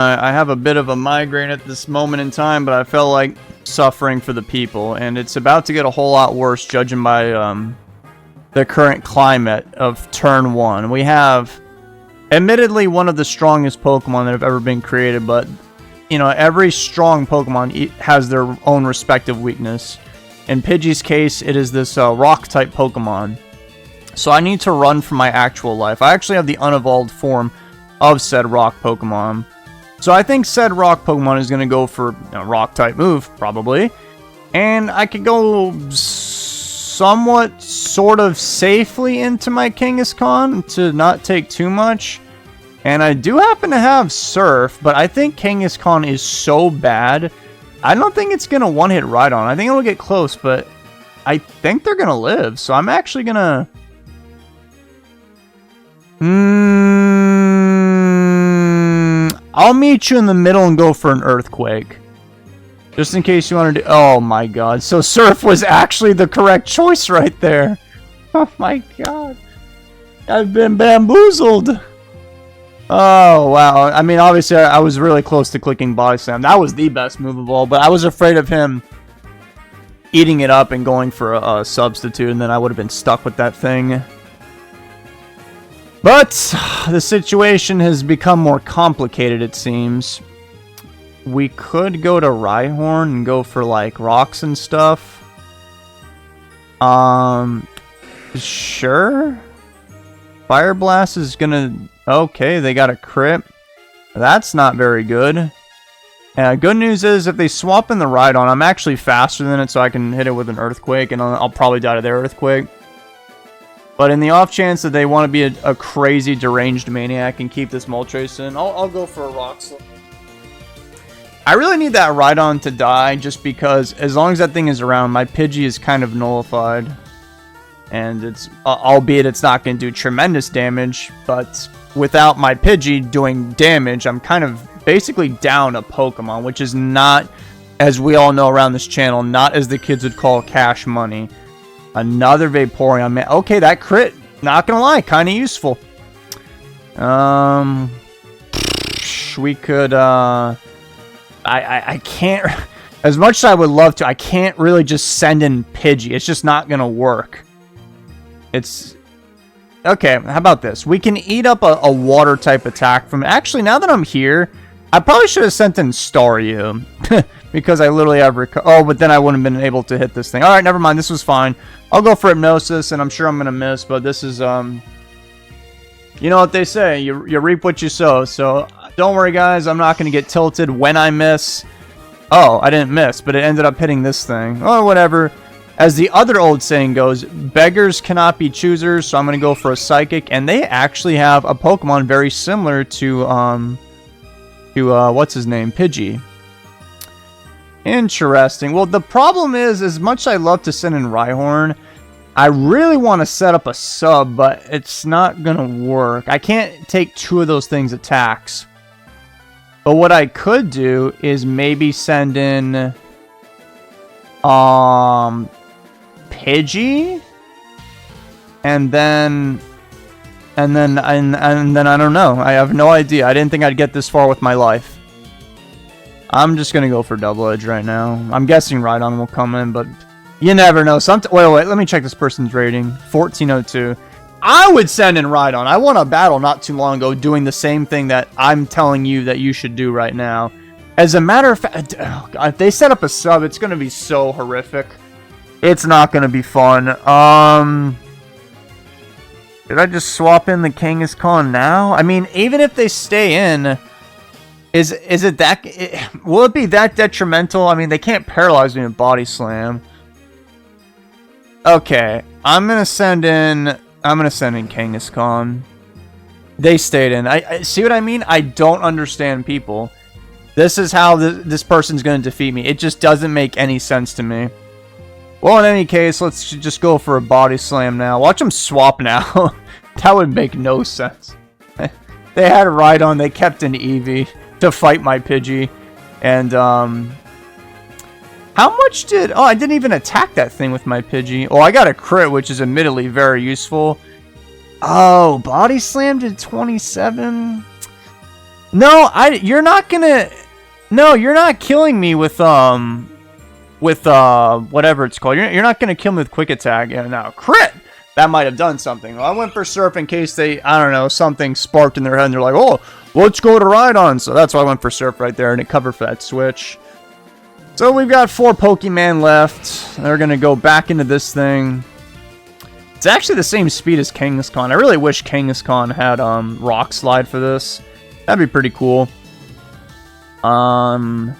I have a bit of a migraine at this moment in time, but I felt like suffering for the people, and it's about to get a whole lot worse judging by the current climate of turn 1. We have, admittedly, one of the strongest Pokemon that have ever been created, but, you know, every strong Pokemon has their own respective weakness. In Pidgey's case, it is this rock-type Pokemon. So I need to run for my actual life. I actually have the unevolved form of said rock Pokemon. So I think said rock Pokemon is going to go for a rock-type move, probably. And I could go somewhat, sort of safely into my Kangaskhan to not take too much. And I do happen to have Surf, but I think Kangaskhan is so bad, I don't think it's going to one-hit Rhydon. I think it'll get close, but I think they're going to live. So I'm actually going to... I'll meet you in the middle and go for an Earthquake. Just in case you want to do... Oh my god. So Surf was actually the correct choice right there. Oh my god. I've been bamboozled. Oh, wow. I mean, obviously, I was really close to clicking Body Slam. That was the best move of all, but I was afraid of him eating it up and going for a substitute, and then I would have been stuck with that thing. But the situation has become more complicated, it seems. We could go to Rhyhorn and go for, like, rocks and stuff. Sure. Fire Blast is gonna... Okay, they got a crit. That's not very good. Good news is, if they swap in the Rhydon, I'm actually faster than it, so I can hit it with an Earthquake, and I'll probably die to their Earthquake. But in the off chance that they want to be a crazy, deranged maniac and keep this Moltres in, I'll go for a Rock Slide. I really need that Rhydon to die, just because as long as that thing is around, my Pidgey is kind of nullified. And it's, albeit it's not going to do tremendous damage, but without my Pidgey doing damage, I'm kind of basically down a Pokemon, which is not, as we all know around this channel, not as the kids would call cash money. Another Vaporeon, man. Okay, that crit, not gonna lie, kind of useful. We could, I can't, as much as I would love to, I can't really just send in Pidgey. It's just not gonna work. It's... Okay, how about this? We can eat up a water-type attack from... Actually, now that I'm here, I probably should have sent in Staryu. Because I literally have... Oh, but then I wouldn't have been able to hit this thing. Alright, never mind. This was fine. I'll go for Hypnosis, and I'm sure I'm going to miss, but this is... You know what they say. You reap what you sow. So, don't worry, guys. I'm not going to get tilted when I miss. Oh, I didn't miss, but it ended up hitting this thing. Oh, whatever. As the other old saying goes, beggars cannot be choosers, so I'm going to go for a Psychic. And they actually have a Pokemon very similar to what's his name? Pidgey. Interesting. Well, the problem is, as much as I love to send in Rhyhorn, I really want to set up a sub, but it's not going to work. I can't take two of those things attacks. But what I could do is maybe send in... Pidgey, and then I don't know. I have no idea. I didn't think I'd get this far with my life. I'm just gonna go for Double Edge right now. I'm guessing Rhydon will come in, but you never know. Wait. Let me check this person's rating. 1402. I would send in Rhydon. I won a battle not too long ago doing the same thing that I'm telling you that you should do right now. As a matter of fact, if they set up a sub, it's gonna be so horrific. It's not going to be fun. Did I just swap in the Kangaskhan now? I mean, even if they stay in, is it that... will it be that detrimental? I mean, they can't paralyze me with Body Slam. Okay, I'm going to send in Kangaskhan. They stayed in. I see what I mean? I don't understand people. This is how this person's going to defeat me. It just doesn't make any sense to me. Well, in any case, let's just go for a Body Slam now. Watch them swap now. That would make no sense. They had a Rhydon. They kept an Eevee to fight my Pidgey. And, how much did... Oh, I didn't even attack that thing with my Pidgey. Oh, I got a crit, which is admittedly very useful. Oh, Body Slam did 27? No, you're not gonna... No, you're not killing me with whatever it's called. You're not gonna kill me with quick attack. Yeah, no, crit! That might have done something. Well, I went for Surf in case they, I don't know, something sparked in their head and they're like, oh, let's go to Rhydon. So that's why I went for Surf right there and it covered for that switch. So we've got 4 Pokemon left. They're gonna go back into this thing. It's actually the same speed as Kangaskhan. I really wish Kangaskhan had Rock Slide for this. That'd be pretty cool. Yeah,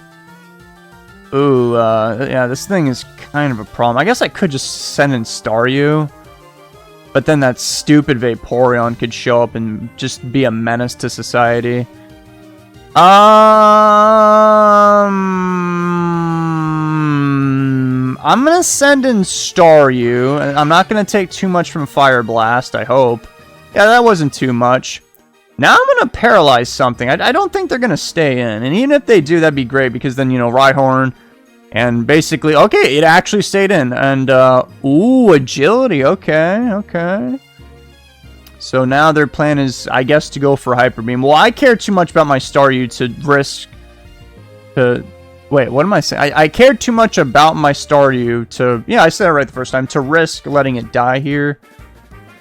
this thing is kind of a problem. I guess I could just send in Staryu. But then that stupid Vaporeon could show up and just be a menace to society. I'm gonna send in Staryu. I'm not gonna take too much from Fire Blast, I hope. Yeah, that wasn't too much. Now I'm gonna paralyze something. I don't think they're gonna stay in. And even if they do, that'd be great because then, you know, Rhyhorn. And basically, okay, it actually stayed in. And, ooh, agility. Okay. So now their plan is, I guess, to go for Hyper Beam. Well, I care too much about my Staryu to risk to... Wait, what am I saying? I cared too much about my Staryu to... Yeah, I said it right the first time. To risk letting it die here.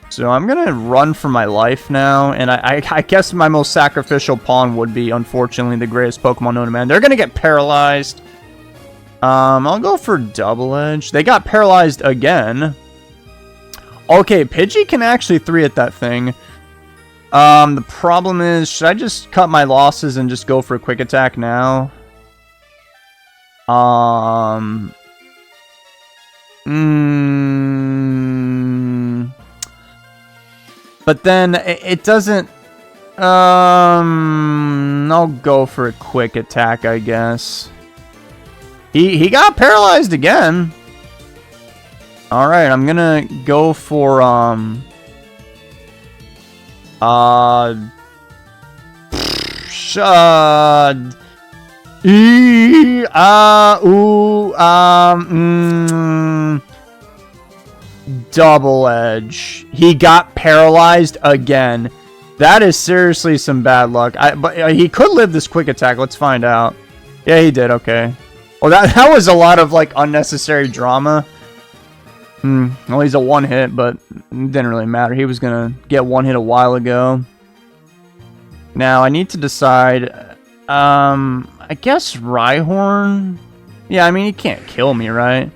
So I'm going to run for my life now. And I guess my most sacrificial pawn would be, unfortunately, the greatest Pokemon known to man. They're going to get paralyzed. I'll go for Double Edge. They got paralyzed again. Okay, Pidgey can actually 3-hit that thing. The problem is, should I just cut my losses and just go for a quick attack now? But then it doesn't. I'll go for a quick attack, I guess. He got paralyzed again. All right, I'm gonna go for Double Edge. He got paralyzed again. That is seriously some bad luck. But he could live this quick attack. Let's find out. Yeah, he did. Okay. Well, that was a lot of like unnecessary drama. Well, he's a one hit, but it didn't really matter. He was gonna get one hit a while ago. Now I need to decide. I guess Rhyhorn. Yeah, I mean he can't kill me, right?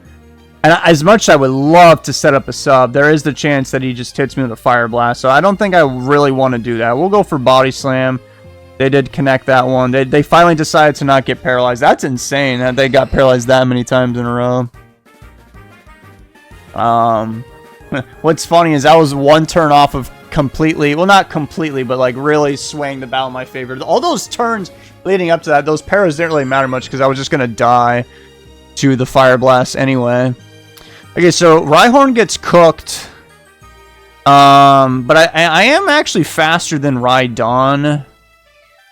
And as much as I would love to set up a sub, there is the chance that he just hits me with a Fire Blast. So I don't think I really want to do that. We'll go for Body Slam. They did connect that one. They finally decided to not get paralyzed. That's insane that they got paralyzed that many times in a row. What's funny is that was one turn off of completely, well, not completely, but like really swaying the battle in my favor. All those turns leading up to that, those paras didn't really matter much because I was just going to die to the Fire Blast anyway. Okay, so Rhyhorn gets cooked. But I am actually faster than Rhydon.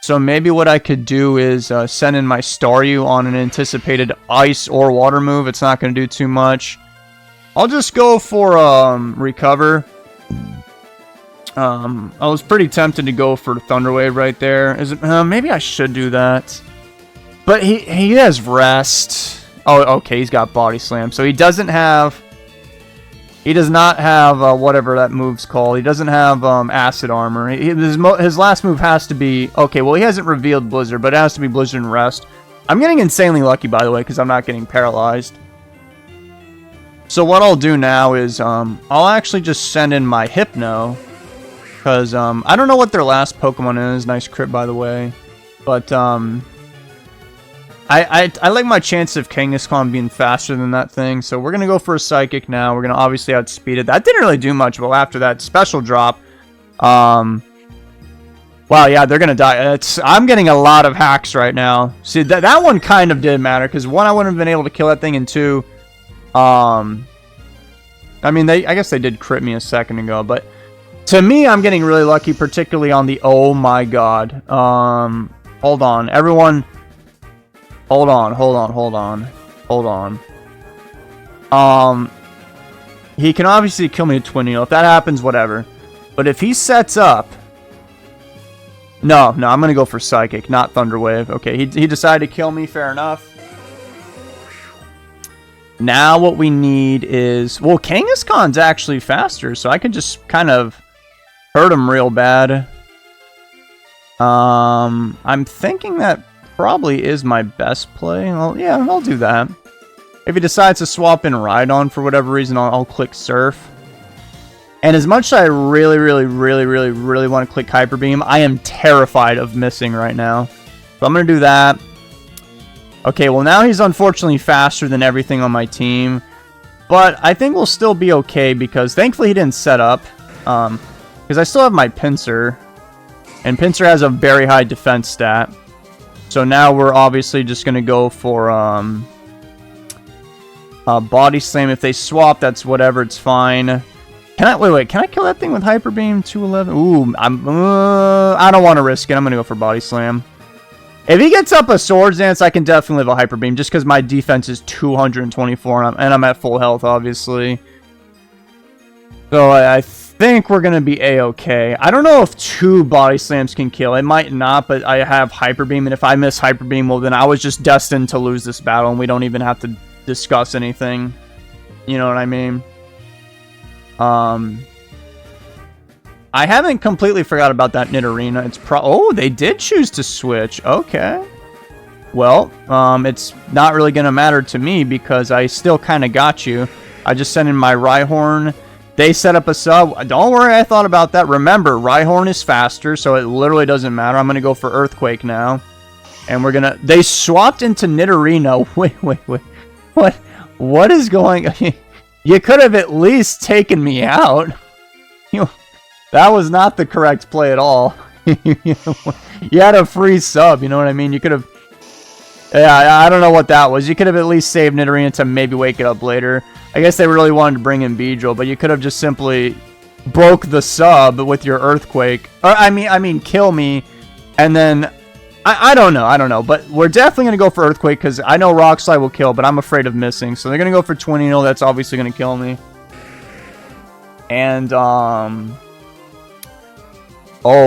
So maybe what I could do is send in my Staryu on an anticipated ice or water move. It's not going to do too much. I'll just go for Recover. I was pretty tempted to go for Thunder Wave right there. Maybe I should do that. But he has Rest. Oh, okay, he's got Body Slam. So he doesn't have... He does not have whatever that move's called. He doesn't have Acid Armor. His last move has to be... Okay, well, he hasn't revealed Blizzard, but it has to be Blizzard and Rest. I'm getting insanely lucky, by the way, because I'm not getting paralyzed. So what I'll do now is I'll actually just send in my Hypno. Because I don't know what their last Pokemon is. Nice crit, by the way. But I like my chance of Kangaskhan being faster than that thing. So we're going to go for a Psychic now. We're going to obviously outspeed it. That didn't really do much. Well, after that special drop. Wow, yeah, they're going to die. I'm getting a lot of hacks right now. See, that one kind of did matter. Because one, I wouldn't have been able to kill that thing. And two, I mean, I guess they did crit me a second ago. But to me, I'm getting really lucky. Particularly on the... Oh, my God. Hold on. Everyone... Hold on. He can obviously kill me with Twin Needle. If that happens, whatever. But if he sets up... No, I'm going to go for Psychic, not Thunder Wave. Okay, he decided to kill me. Fair enough. Now what we need is... Well, Kangaskhan's actually faster, so I can just kind of hurt him real bad. I'm thinking that probably is my best play. Well, yeah, I'll do that. If he decides to swap in Rhydon for whatever reason, I'll click Surf. And as much as I really want to click Hyper Beam, I am terrified of missing right now. So I'm going to do that. Okay, well now he's unfortunately faster than everything on my team. But I think we'll still be okay because thankfully he didn't set up. Because I still have my Pinsir. And Pinsir has a very high defense stat. So now we're obviously just going to go for Body Slam. If they swap, that's whatever, it's fine. Can I, wait, can I kill that thing with Hyper Beam? 211? Ooh, I don't want to risk it. I'm going to go for Body Slam. If he gets up a Swords Dance, I can definitely live a Hyper Beam, just because my defense is 224, and I'm at full health, obviously. So I think we're going to be A-okay. I don't know if 2 Body Slams can kill. It might not, but I have Hyper Beam, and if I miss Hyper Beam, well, then I was just destined to lose this battle, and we don't even have to discuss anything. You know what I mean? I haven't completely forgot about that Nidorina. It's oh, they did choose to switch. Okay. Well, it's not really going to matter to me because I still kind of got you. I just sent in my Rhyhorn. They set up a sub. Don't worry, I thought about that. Remember, Rhyhorn is faster, so it literally doesn't matter. I'm going to go for Earthquake now. And we're going to... They swapped into Nidorino. Wait. What is going... You could have at least taken me out. That was not the correct play at all. You had a free sub, you know what I mean? You could have... Yeah, I don't know what that was. You could have at least saved Nidorina to maybe wake it up later. I guess they really wanted to bring in Beedrill, but you could have just simply broke the sub with your Earthquake. Or, I mean, kill me, and then... I don't know, but we're definitely going to go for Earthquake, because I know Rock Slide will kill, but I'm afraid of missing. So they're going to go for Twinino, that's obviously going to kill me. And, oh,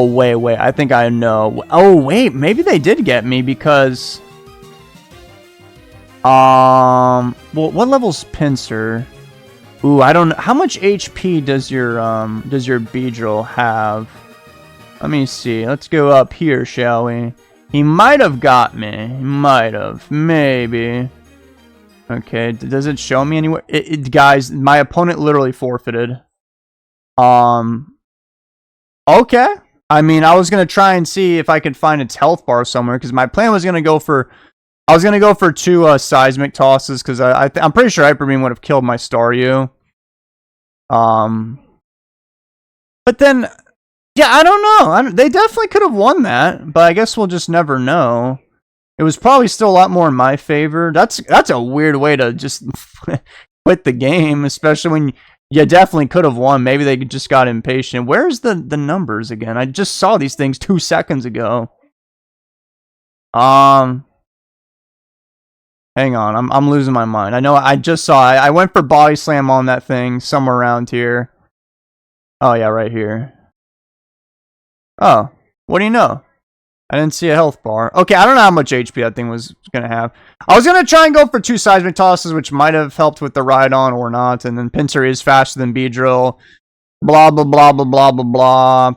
wait, I think I know. Oh, wait, maybe they did get me, because... well, what level's Pinsir? Ooh, I don't know. How much HP does your Beedrill have? Let me see. Let's go up here, shall we? He might have got me. He might have. Maybe. Okay, does it show me anywhere? Guys, my opponent literally forfeited. Okay. I mean, I was going to try and see if I could find its health bar somewhere, because my plan was going to go for... I was going to go for 2 Seismic Tosses, because I'm pretty sure Hyper Beam would have killed my Staryu. But then... Yeah, I don't know. They definitely could have won that, but I guess we'll just never know. It was probably still a lot more in my favor. That's a weird way to just quit the game, especially when you definitely could have won. Maybe they just got impatient. Where's the numbers again? I just saw these things 2 seconds ago. Hang on, I'm losing my mind. I know I just saw I went for Body Slam on that thing somewhere around here. Oh yeah, right here. Oh, what do you know? I didn't see a health bar. Okay, I don't know how much HP that thing was going to have. I was going to try and go for 2 Seismic Tosses, which might have helped with the Rhydon or not. And then Pinsir is faster than Beedrill. Blah, blah, blah, blah, blah, blah, blah.